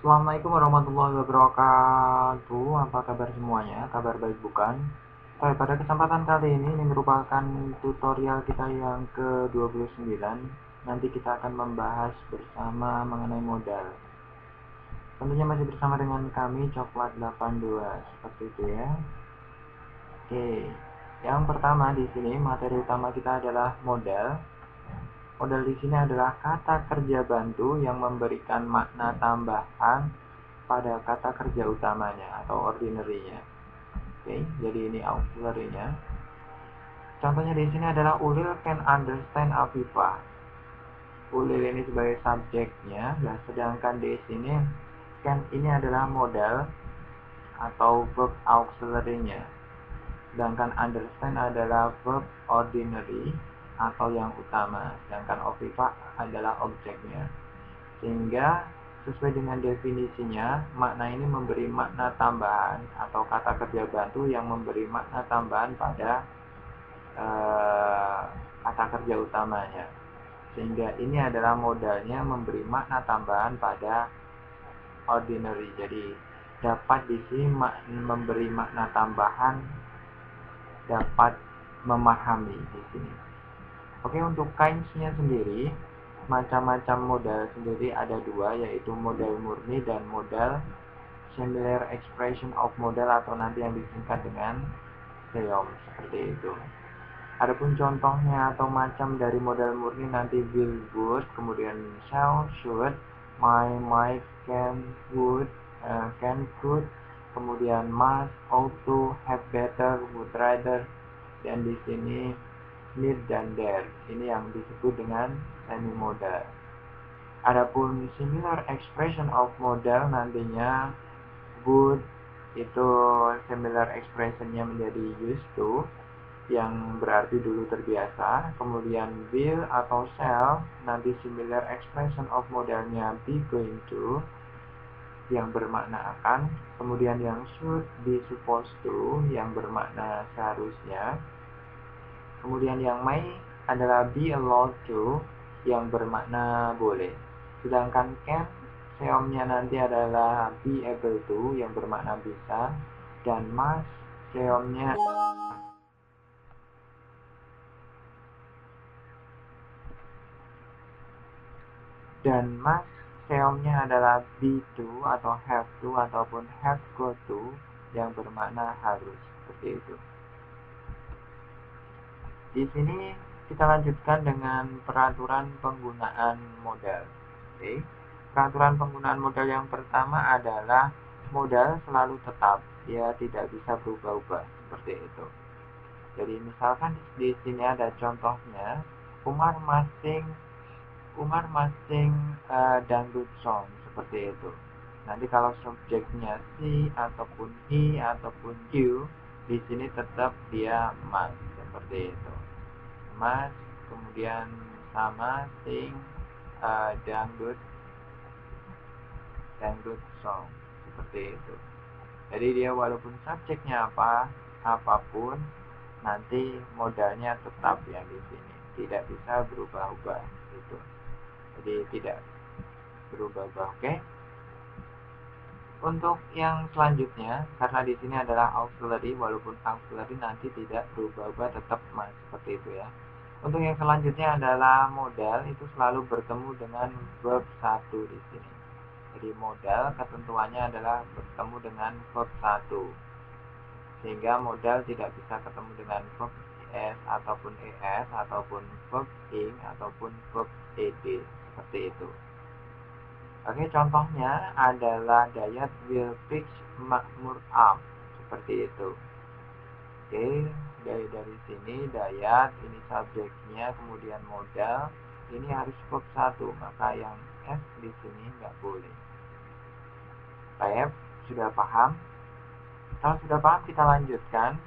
Assalamualaikum warahmatullahi wabarakatuh. Apa kabar semuanya? Kabar baik bukan? Baik, pada kesempatan kali ini merupakan tutorial kita yang ke-29. Nanti kita akan membahas bersama mengenai modal. Tentunya masih bersama dengan kami Coklat 82 seperti itu ya. Oke. Yang pertama di sini materi utama kita adalah modal. Modal di sini adalah kata kerja bantu yang memberikan makna tambahan pada kata kerja utamanya atau ordinary-nya. Oke, jadi ini auxiliary-nya. Contohnya di sini adalah Ulil can understand Afifa. Ulil ini sebagai subjeknya, dan sedangkan di sini can ini adalah modal atau verb auxiliary-nya. Sedangkan understand adalah verb ordinary atau yang utama, sedangkan Afifa adalah objeknya. Sehingga sesuai dengan definisinya, makna ini memberi makna tambahan atau kata kerja bantu yang memberi makna tambahan pada kata kerja utamanya. Sehingga ini adalah modalnya memberi makna tambahan pada ordinary. Jadi dapat di sini memberi makna tambahan, dapat memahami di sini. Oke, untuk kinds-nya sendiri, macam-macam modal sendiri ada dua, yaitu modal murni dan modal similar expression of modal atau nanti yang disingkat dengan SEOM seperti itu. Adapun contohnya atau macam dari modal murni nanti will, would, kemudian shall, should, might, can, would, can, could, kemudian must, ought to, have better, would rather, dan di sini need dan dare. Ini yang disebut dengan semi modal. Adapun similar expression of modal nantinya would itu similar expressionnya menjadi used to yang berarti dulu terbiasa. Kemudian will atau shall nanti similar expression of modalnya be going to yang bermakna akan. Kemudian yang should be supposed to yang bermakna seharusnya. Kemudian yang may adalah be allowed to yang bermakna boleh. Sedangkan can seomnya nanti adalah be able to yang bermakna bisa, dan must seomnya adalah be to atau have to ataupun have got to yang bermakna harus seperti itu. Di sini kita lanjutkan dengan peraturan penggunaan modal. Oke. Peraturan penggunaan modal yang pertama adalah modal selalu tetap, dia tidak bisa berubah-ubah seperti itu. Jadi misalkan di sini ada contohnya, Umar masing dangdut song seperti itu. Nanti kalau subjeknya si ataupun he ataupun you, di sini tetap dia must seperti itu. Mas, kemudian sama sing dangdut song seperti itu. Jadi dia walaupun subjeknya apapun, nanti modalnya tetap yang di sini, tidak bisa berubah-ubah gitu. Jadi tidak berubah-ubah. Oke. Untuk yang selanjutnya, karena di sini adalah auxiliary, walaupun auxiliary nanti tidak berubah-ubah, tetap mas seperti itu ya. Untuk yang selanjutnya adalah modal, itu selalu bertemu dengan verb 1 di sini. Jadi modal ketentuannya adalah bertemu dengan verb 1. Sehingga modal tidak bisa ketemu dengan verb es ataupun es ataupun verb ing ataupun verb ed seperti itu. Oke, contohnya adalah Dayat will fix Makmur up seperti itu. Oke, dari sini Dayat ini subjeknya, kemudian modal ini harus verb 1, maka yang F di sini nggak boleh. Baik, sudah paham? Kalau sudah paham kita lanjutkan.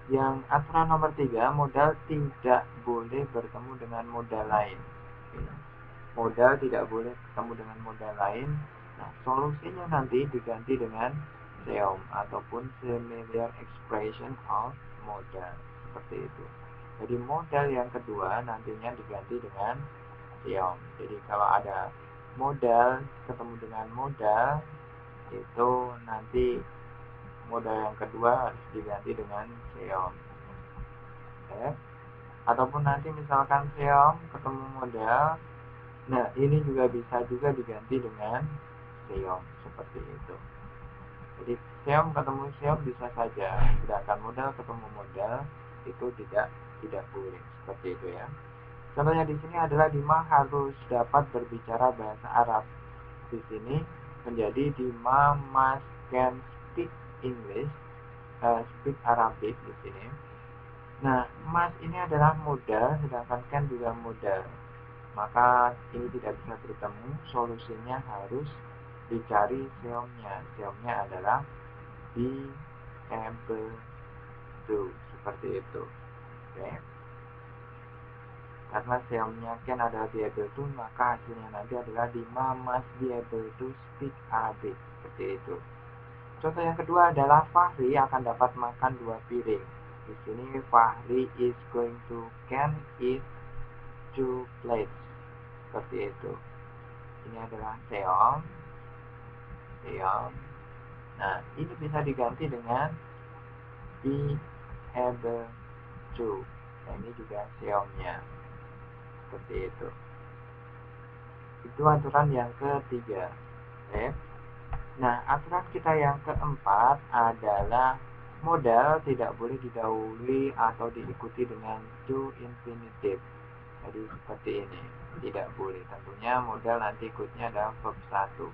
Yang aturan nomor 3, modal tidak boleh bertemu dengan modal lain. Oke. Modal tidak boleh bertemu dengan modal lain. Nah, solusinya nanti diganti dengan SEOM ataupun similar expression of modal seperti itu. Jadi modal yang kedua nantinya diganti dengan SEOM. Jadi kalau ada modal ketemu dengan modal, itu nanti modal yang kedua harus diganti dengan seom. Ya. Ataupun nanti misalkan seom ketemu modal, nah ini juga bisa juga diganti dengan seom seperti itu. Jadi seom ketemu seom bisa saja, sedangkan modal ketemu modal itu tidak boleh seperti itu ya. Contohnya di sini adalah Dima harus dapat berbicara bahasa Arab. Di sini menjadi Dima must can speak English, speak Arabic di sini. Nah, must ini adalah modal, sedangkan can juga modal. Maka ini tidak bisa bertemu. Solusinya harus dicari seomnya. Seomnya adalah be able to, seperti itu. Oke. Karena seomnya can adalah be able to, maka hasilnya nanti adalah Dima must be able to speak Arabic, seperti itu. Contoh yang kedua adalah Fahri akan dapat makan 2 piring. Di sini Fahri is going to can eat 2 plates, seperti itu. Ini adalah seom. Nah, ini bisa diganti dengan be able to. Nah, ini juga seomnya, seperti itu. Itu aturan yang ketiga. Oke. Nah, aturan kita yang keempat adalah modal tidak boleh didahului atau diikuti dengan to infinitive. Jadi seperti ini, tidak boleh. Tentunya modal nanti ikutnya adalah verb 1.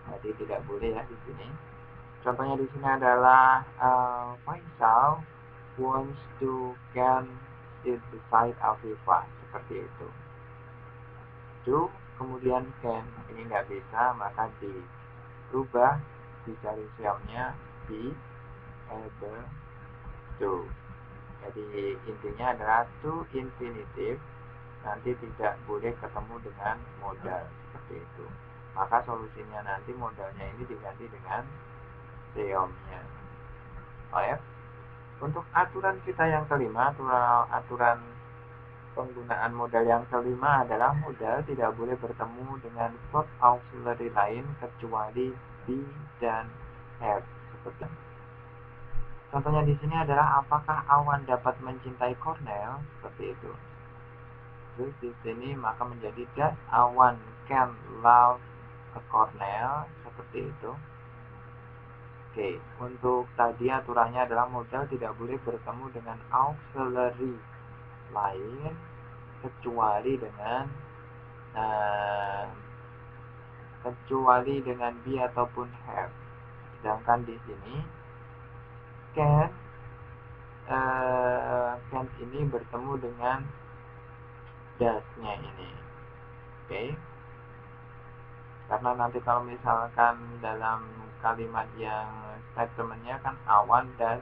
Jadi tidak boleh ya di sini. Contohnya di sini adalah Faisal wants to can sit beside Afifah, seperti itu. To kemudian can, ini nggak bisa, maka dirubah, dicari seomnya be able to. Jadi intinya adalah to infinitive, nanti tidak boleh ketemu dengan modal, seperti itu. Maka solusinya nanti modalnya ini diganti dengan seomnya. Baik. Untuk aturan kita yang kelima, aturan penggunaan modal yang kelima adalah modal tidak boleh bertemu dengan verb auxiliary lain kecuali be dan have. Seperti contohnya di sini adalah apakah Awan dapat mencintai Cornell, seperti itu. Terus di sini maka menjadi that Awan can love a Cornell, seperti itu. Oke, untuk tadi aturannya adalah modal tidak boleh bertemu dengan auxiliary lain kecuali dengan be ataupun have. Sedangkan di sini can ini bertemu dengan does-nya ini. Oke. Karena nanti kalau misalkan dalam kalimat yang statementnya kan Awan does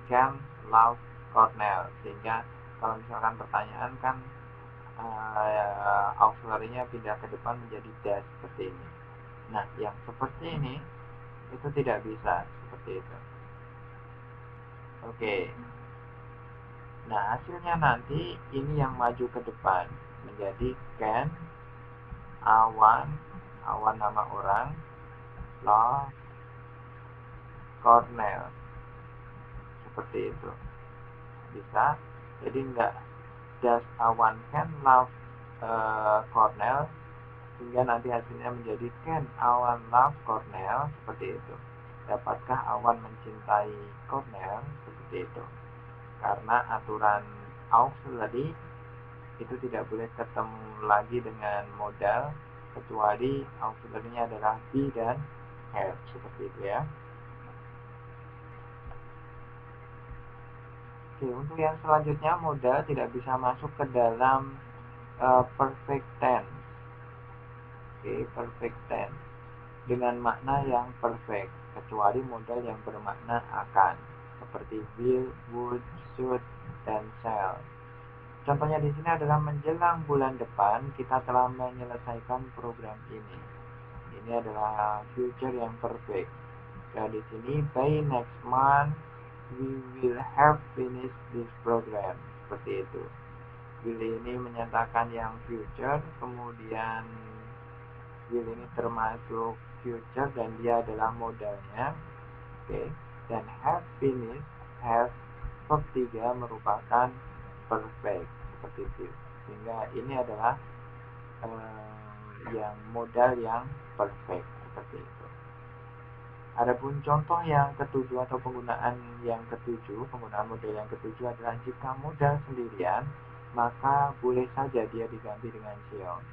can love Cornell, sehingga kalau misalkan pertanyaan kan auxiliary-nya pindah ke depan menjadi does, seperti ini. Nah, yang seperti ini itu tidak bisa seperti itu. Oke. Nah, hasilnya nanti ini yang maju ke depan menjadi can Awan nama orang, love Cornell, seperti itu. Bisa. Jadi enggak does Awan can love Cornell, sehingga nanti hasilnya menjadi can Awan love Cornell, seperti itu. Dapatkah Awan mencintai Cornell, seperti itu. Karena aturan auxiliary itu tidak boleh ketemu lagi dengan modal kecuali auxiliary-nya adalah be dan have, seperti itu ya. Oke, untuk yang selanjutnya modal tidak bisa masuk ke dalam perfect tense. Oke, perfect tense dengan makna yang perfect kecuali modal yang bermakna akan, seperti will, would, should, dan shall. Contohnya di sini adalah menjelang bulan depan kita telah menyelesaikan program ini. Ini adalah future yang perfect. Dan di sini by next month we will have finished this program, seperti itu. will ini menyatakan yang future, kemudian will ini termasuk future dan dia adalah modalnya. Oke. Dan have finished, have verb 3 merupakan perfect seperti itu, sehingga ini adalah yang modal yang perfect seperti itu. Adapun contoh yang ketujuh atau penggunaan model yang ketujuh adalah jika modal sendirian, maka boleh saja dia diganti dengan seom.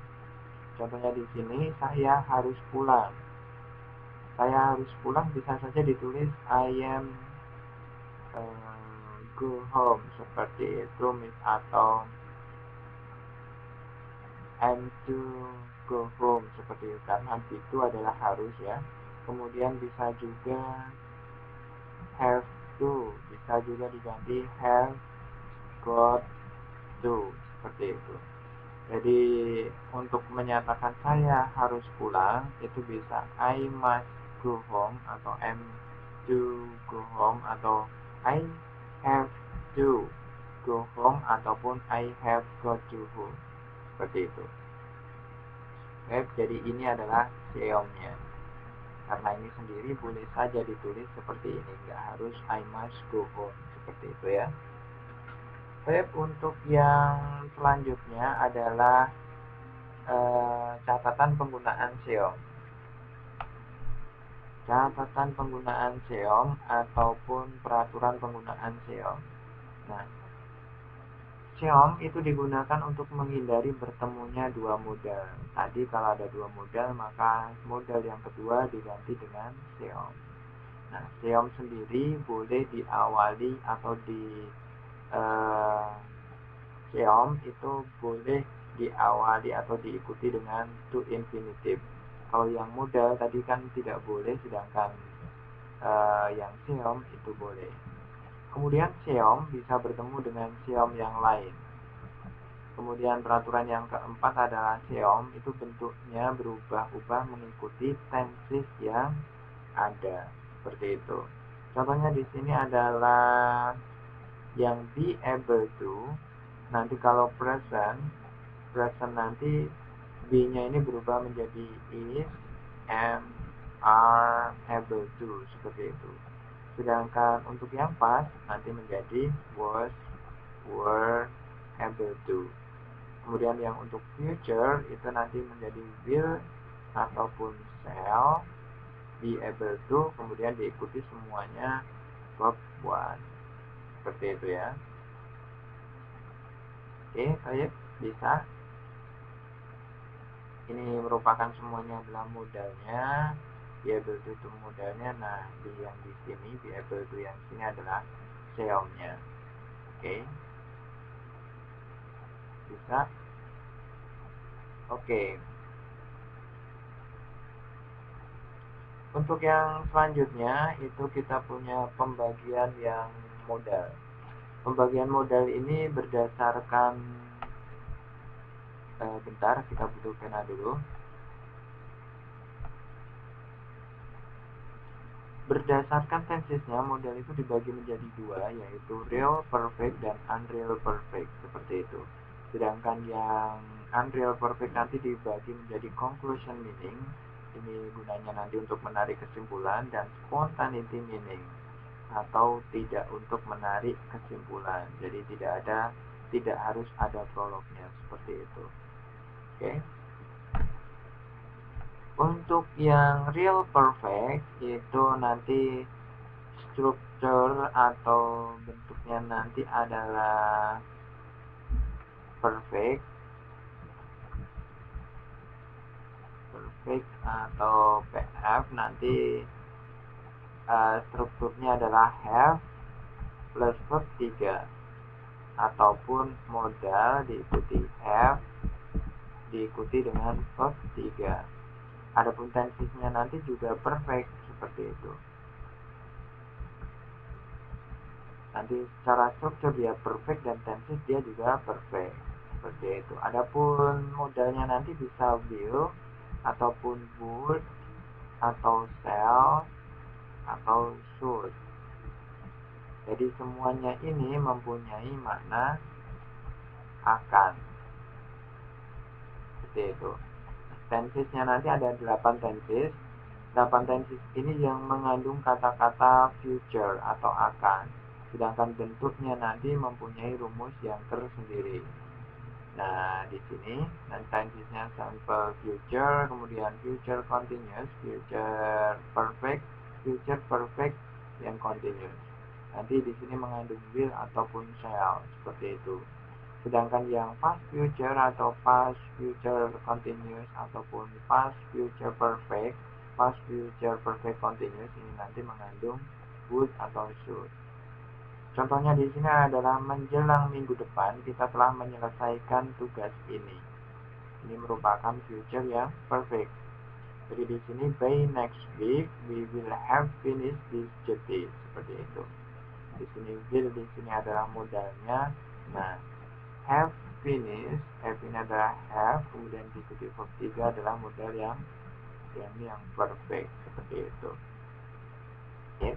Contohnya di sini, saya harus pulang. Saya harus pulang bisa saja ditulis I am go home seperti itu, atau I'm to go home seperti itu, karena itu adalah harus ya. Kemudian bisa juga have to, bisa juga diganti have got to seperti itu. Jadi untuk menyatakan saya harus pulang itu bisa I must go home, atau am to go home, atau I have to go home, ataupun I have got to home seperti itu. Oke, jadi ini adalah seomnya. Karena ini sendiri boleh saja ditulis seperti ini, nggak harus I must go home seperti itu ya. Baik, untuk yang selanjutnya adalah catatan penggunaan seom. Catatan penggunaan seom ataupun peraturan penggunaan seom. Nah, seom itu digunakan untuk menghindari bertemunya dua modal. Tadi kalau ada dua modal, maka modal yang kedua diganti dengan seom. Nah, seom sendiri boleh diawali atau seom itu boleh diawali atau diikuti dengan to infinitive. Kalau yang modal tadi kan tidak boleh, sedangkan yang seom itu boleh. Kemudian seom bisa bertemu dengan seom yang lain. Kemudian peraturan yang keempat adalah seom itu bentuknya berubah-ubah mengikuti tenses yang ada, seperti itu. Contohnya di sini adalah yang be able to. Nanti kalau present nanti be-nya ini berubah menjadi is, am, are able to seperti itu. Sedangkan untuk yang past nanti menjadi was, were able to. Kemudian yang untuk future itu nanti menjadi will ataupun shall be able to, kemudian diikuti semuanya verb 1 seperti itu ya. Oke, baik, bisa. Ini merupakan semuanya adalah modalnya, be able to itu modalnya. Nah, yang di sini be able to yang sini adalah seomnya. Oke, bisa. Oke. Untuk yang selanjutnya itu kita punya pembagian yang modal. Pembagian modal ini berdasarkan bentar, kita butuh pena dulu. Berdasarkan tensesnya, modal itu dibagi menjadi dua, yaitu real perfect dan unreal perfect, seperti itu. Sedangkan yang unreal perfect nanti dibagi menjadi conclusion meaning, ini gunanya nanti untuk menarik kesimpulan, dan spontaneity meaning, atau tidak untuk menarik kesimpulan. Jadi tidak harus ada prolognya, seperti itu. Oke. Untuk yang real perfect itu nanti struktur atau bentuknya nanti adalah perfect atau PF. Nanti strukturnya adalah have plus verb 3 ataupun modal diikuti have diikuti dengan verb 3. Adapun tensesnya nanti juga perfect seperti itu. Nanti secara struktur dia perfect dan tenses dia juga perfect seperti itu. Adapun modalnya nanti bisa will ataupun would atau shall atau should. Jadi semuanya ini mempunyai makna akan. Seperti itu. Tensesnya nanti ada 8 tenses. 8 tenses ini yang mengandung kata-kata future atau akan. Sedangkan bentuknya nanti mempunyai rumus yang tersendiri. Nah, di sini tensesnya simple future, kemudian future continuous, future perfect yang continuous. Nanti di sini mengandung will ataupun shall, seperti itu. Sedangkan yang past future atau past future continuous ataupun past future perfect continuous ini nanti mengandung would atau should. Contohnya di sini adalah menjelang minggu depan kita telah menyelesaikan tugas ini. Ini merupakan future yang perfect. Jadi di sini by next week we will have finished this duty. Seperti itu. Di sini will di sini adalah modalnya. Nah, have finished, have ini adalah have, kemudian diikuti verb 3 adalah modal yang perfect. Seperti itu. Oke.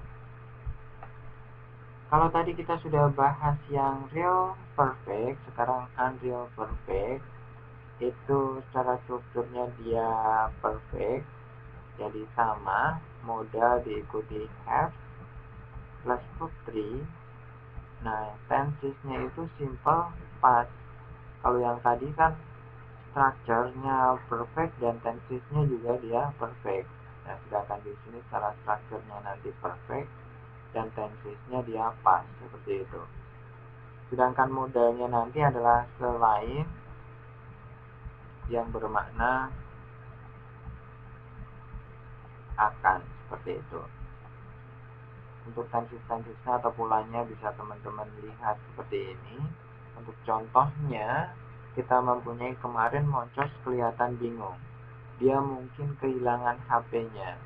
Kalau tadi kita sudah bahas yang real perfect, sekarang unreal perfect. Itu secara strukturnya dia perfect, jadi sama, modal diikuti have plus verb 3. Nah, tensesnya itu simple past. Kalau yang tadi kan structure-nya perfect dan tensesnya juga dia perfect. Nah, sedangkan di sini secara structure-nya nanti perfect dan tensesnya dia past, seperti itu. Sedangkan modalnya nanti adalah selain yang bermakna akan, seperti itu. Untuk tenses-tensesnya atau polanya bisa teman-teman lihat seperti ini. Untuk contohnya, kita mempunyai kemarin Moncos kelihatan bingung. Dia mungkin kehilangan HP-nya.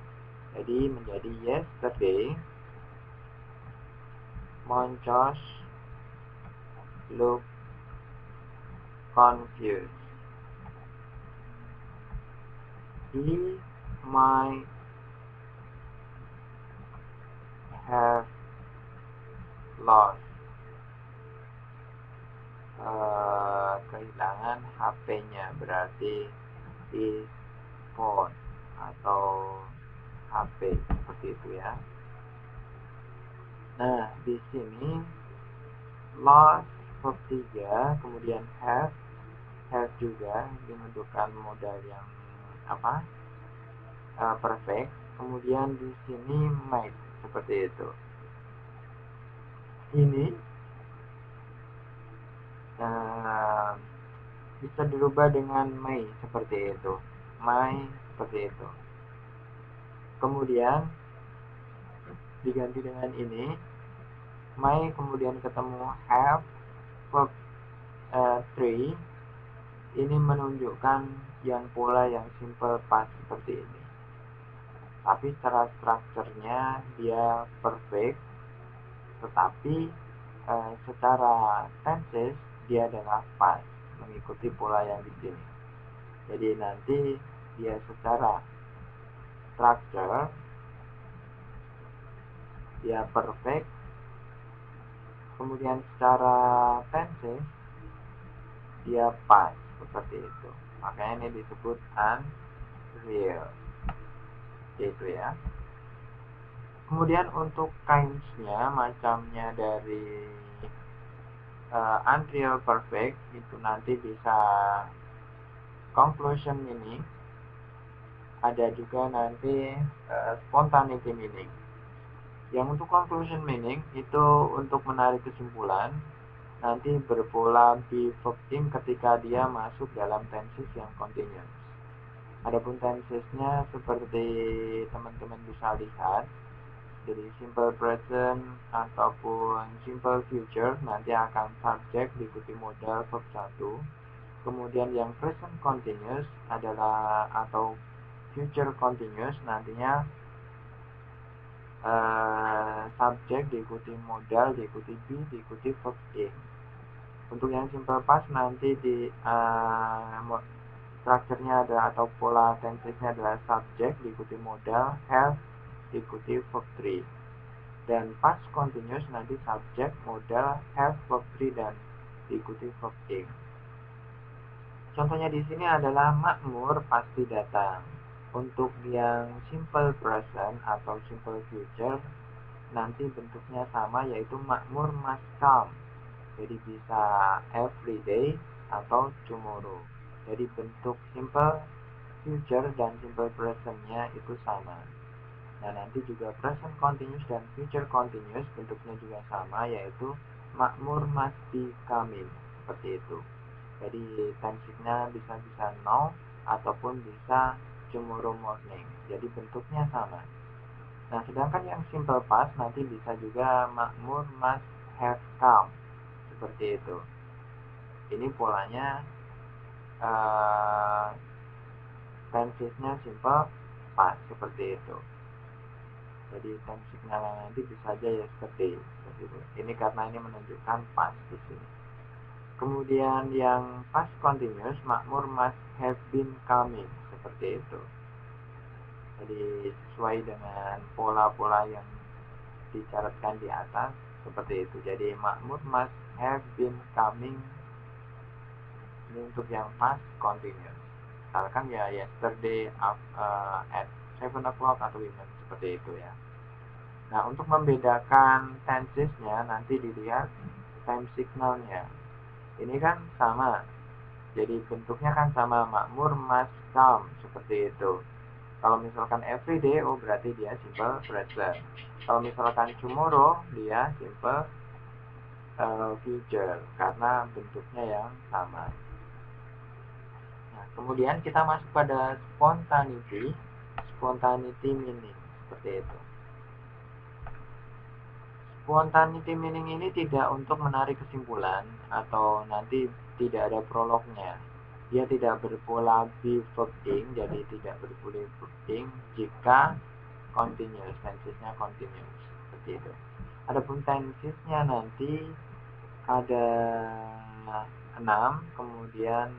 Jadi menjadi yesterday Moncos look confused. He might have lost kehilangan HP-nya, berarti his phone atau HP, seperti itu ya. Nah, di sini lost verb 3, kemudian have juga dibentukkan modal yang perfect, kemudian di sini might, seperti itu. Ini bisa dirubah dengan may, seperti itu. May, seperti itu. Kemudian diganti dengan ini, may, kemudian ketemu have verb 3. Ini menunjukkan yang pola yang simple past seperti ini. Tapi secara strukturnya dia perfect, tetapi secara tenses dia adalah past, mengikuti pola yang di sini. Jadi nanti dia secara structure dia perfect, kemudian secara tenses dia past, seperti itu. Makanya ini disebut unreal. Itu ya. Kemudian untuk kinds-nya, macamnya dari unreal perfect itu nanti bisa conclusion meaning, ada juga nanti spontaneity meaning. Yang untuk conclusion meaning itu untuk menarik kesimpulan, nanti berpola be verb ing ketika dia masuk dalam tenses yang continuous. Adapun tensesnya seperti teman-teman bisa lihat, jadi simple present ataupun simple future nanti akan subject diikuti modal verb 1. Kemudian yang present continuous adalah atau future continuous nantinya subject diikuti modal, diikuti be, diikuti verb ing. Untuk yang simple past nanti di strukturnya adalah atau pola tensesnya adalah subject diikuti modal, have diikuti verb 3. Dan past continuous nanti subject, modal, have, verb 3 dan diikuti verb ing. Contohnya di sini adalah makmur pasti datang. Untuk yang simple present atau simple future nanti bentuknya sama, yaitu makmur must come. Jadi bisa every day atau tomorrow. Jadi bentuk simple future dan simple presentnya itu sama. Nah, nanti juga present continuous dan future continuous bentuknya juga sama, yaitu makmur must be coming. Seperti itu. Jadi tensinya bisa now ataupun bisa tomorrow morning. Jadi bentuknya sama. Nah, sedangkan yang simple past nanti bisa juga makmur must have come. Seperti itu. Ini polanya tensesnya simple past seperti itu. Jadi tense signalnya nanti bisa saja yesterday seperti itu. Ini karena ini menunjukkan past di sini. Kemudian yang past continuous makmur must have been coming seperti itu. Jadi sesuai dengan pola-pola yang dicatatkan di atas seperti itu. Jadi makmur must have been coming ini untuk yang past continuous. Misalkan ya yesterday at 7 o'clock atau even seperti itu ya. Nah, untuk membedakan tensesnya nanti dilihat time signalnya. Ini kan sama. Jadi bentuknya kan sama, makmur must come seperti itu. Kalau misalkan everyday, oh berarti dia simple present. Kalau misalkan tomorrow, dia simple future karena bentuknya yang sama. Nah, kemudian kita masuk pada spontaneity meaning seperti itu. Spontaneity meaning ini tidak untuk menarik kesimpulan atau nanti tidak ada prolognya. Dia tidak berpola be verb ing, jadi tidak berpola verb ing jika continuous, tensesnya continuous seperti itu. Adapun tensesnya nanti ada 6, kemudian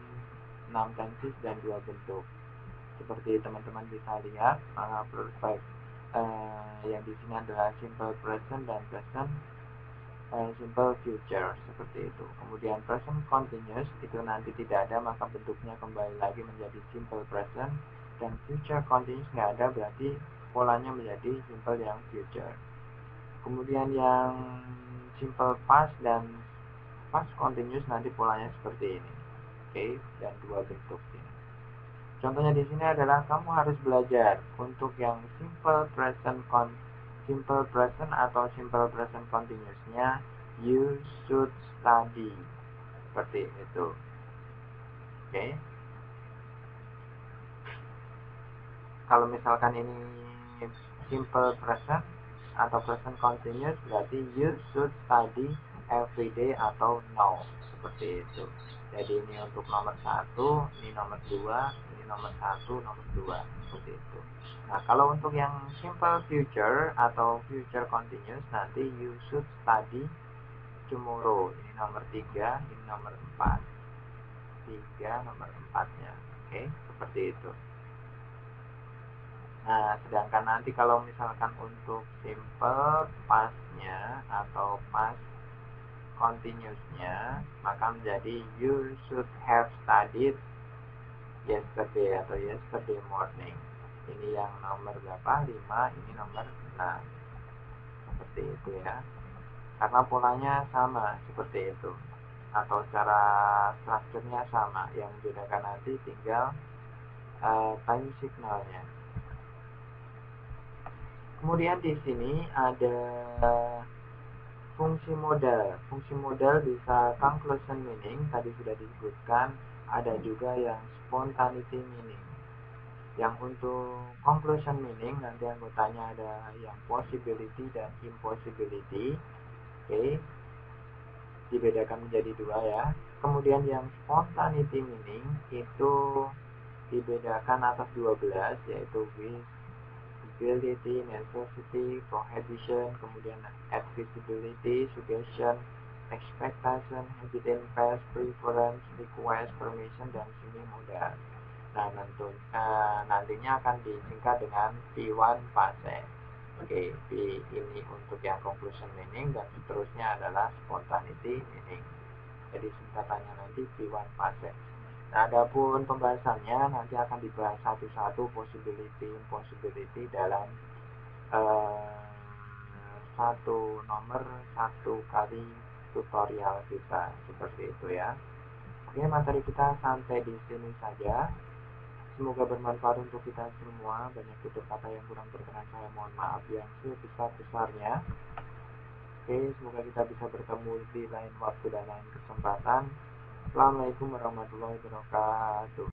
6 tenses dan 2 bentuk. Seperti teman-teman bisa lihat, maka perfect yang di sini adalah simple present dan present simple future seperti itu. Kemudian present continuous itu nanti tidak ada, maka bentuknya kembali lagi menjadi simple present, dan future continuous nggak ada, berarti polanya menjadi simple yang future. Kemudian yang simple past dan past continuous nanti polanya seperti ini. Oke, dan 2 bentuk ini. Contohnya di sini adalah kamu harus belajar untuk yang simple present atau simple present continuousnya, you should study seperti itu. Oke. Kalau misalkan ini simple present atau present continuous, berarti you should study every day atau now seperti itu. Jadi ini untuk nomor 1, ini nomor 2, ini nomor 1, nomor 2 seperti itu. Nah, kalau untuk yang simple future atau future continuous, nanti you should study tomorrow. Ini nomor 3, ini nomor 4. 3 nomor 4-nya. Oke, seperti itu. Nah, sedangkan nanti kalau misalkan untuk simple past-nya atau past continuous-nya, maka menjadi you should have studied yesterday atau yesterday morning. Ini yang nomor berapa? 5, ini nomor 6. Seperti itu ya. Karena polanya sama seperti itu. Atau secara strukturnya sama. Yang membedakan nanti tinggal time signalnya. Kemudian di sini ada fungsi modal. Fungsi modal bisa conclusion meaning, tadi sudah disebutkan. Ada juga yang spontaneity meaning. Yang untuk conclusion meaning nanti anggotanya ada yang possibility dan impossibility. Oke, dibedakan menjadi 2 ya. Kemudian yang spontaneity meaning itu dibedakan atas 12, yaitu with, ability, necessity, prohibition, kemudian advisability, suggestion, expectation, habit, past, preference, request, permission, dan semi modal. Nah, nantinya akan disingkat dengan P1 fase. Oke, P ini untuk yang conclusion meaning, dan seterusnya adalah spontaneity meaning. Jadi singkatannya nanti P1 fase. Nah, adapun pembahasannya nanti akan dibahas satu-satu possibility dalam eh, satu kali tutorial kita seperti itu ya. Oke, materi kita sampai di sini saja. Semoga bermanfaat untuk kita semua. Banyak tutur kata yang kurang berkenan, saya mohon maaf yang sebesar-besarnya. Oke, semoga kita bisa bertemu di lain waktu dan lain kesempatan. Assalamualaikum warahmatullahi wabarakatuh.